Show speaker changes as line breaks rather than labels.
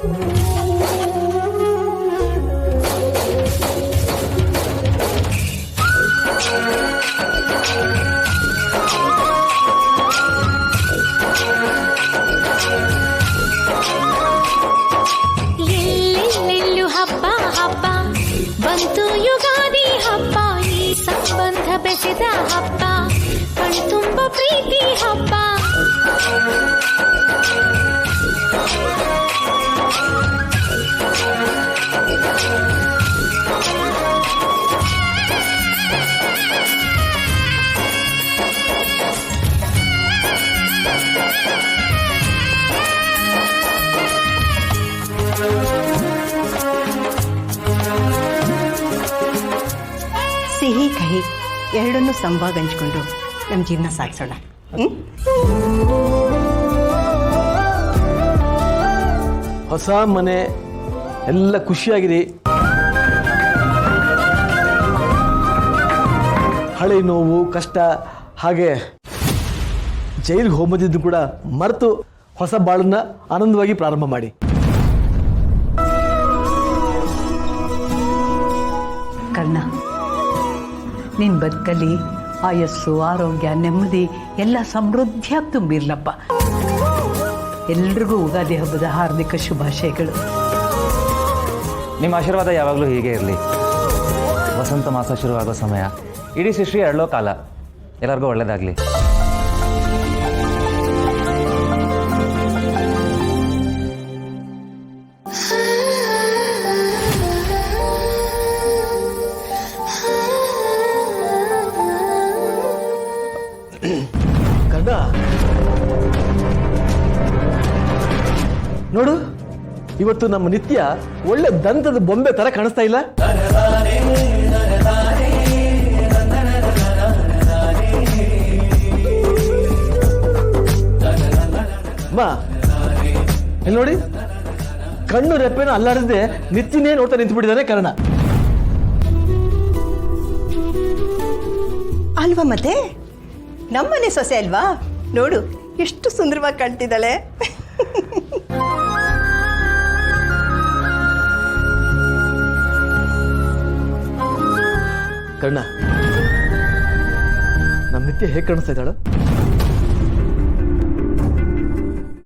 ಎಲ್ಲೆಲ್ಲೆಲ್ಲೂ ಹಬ್ಬ ಹಬ್ಬ ಬಂತು ಯುಗಾದಿ ಹಬ್ಬ, ಈ ಸಂಬಂಧ ಬೆಸೆದ ಹಬ್ಬ, ಕಣ್ತುಂಬ ಪ್ರೀತಿ ಹಬ್ಬ.
ಸಿಹಿ ಕಹಿ ಎರಡನ್ನೂ ಸಮವಾಗಿ ಹಂಚ್ಕೊಂಡು ನಮ್ಮ ಜೀವನ ಸಾಗಿಸೋಣ.
ಹೊಸ ಮನೆ ಎಲ್ಲ ಖುಷಿಯಾಗಿರಿ. ಹಳೆ ನೋವು ಕಷ್ಟ ಹಾಗೆ ಜೈಲಿಗೆ ಹೋಗೋದಿದ್ದು ಕೂಡ ಮರೆತು ಹೊಸ ಬಾಳನ್ನ ಆನಂದವಾಗಿ ಪ್ರಾರಂಭ ಮಾಡಿ.
ಕರ್ಣ, ನಿನ್ನ ಬದುಕಲ್ಲಿ ಆಯಸ್ಸು ಆರೋಗ್ಯ ನೆಮ್ಮದಿ ಎಲ್ಲ ಸಮೃದ್ಧಿಯಾಗಿ ತುಂಬಿರ್ಲಪ್ಪ. ಎಲ್ರಿಗೂ ಯುಗಾದಿ ಹಬ್ಬದ ಹಾರ್ದಿಕ ಶುಭಾಶಯಗಳು.
ನಿಮ್ಮ ಆಶೀರ್ವಾದ ಯಾವಾಗಲೂ ಹೀಗೆ ಇರಲಿ. ವಸಂತ ಮಾಸ ಶುರುವಾಗೋ ಸಮಯ, ಇಡೀ ಸೃಷ್ಟಿ ಅರಳೋ ಕಾಲ. ಎಲ್ಲರಿಗೂ ಒಳ್ಳೆಯದಾಗಲಿ.
ಕರ್ಣ, ನೋಡು, ಇವತ್ತು ನಮ್ಮ ನಿತ್ಯ ಒಳ್ಳೆ ದಂತದ ಬೊಂಬೆ ತರ ಕಾಣಿಸ್ತಾ ಇಲ್ಲ? ಅಮ್ಮ, ಇಲ್ಲಿ ನೋಡಿ, ಕಣ್ಣು ರೆಪ್ಪೆನ ಅಲ್ಲಾರದೆ ನಿತ್ಯನೇ ನೋಡ್ತಾ ನಿಂತು ಬಿಟ್ಟಿದ್ದಾನೆ ಕರ್ಣ.
ಅಲ್ವಾ ಮತ್ತೆ ನಮ್ಮನೆ ಸೊಸೆ ಅಲ್ವಾ? ನೋಡು ಎಷ್ಟು ಸುಂದರವಾಗಿ ಕಾಣ್ತಿದ್ದಾಳೆ.
ಕರ್ಣ, ನಮ್ಮ ನಿತ್ಯ ಹೇಗೆ ಕಾಣಿಸ್ತಾ ಇದ್ದಾಳು?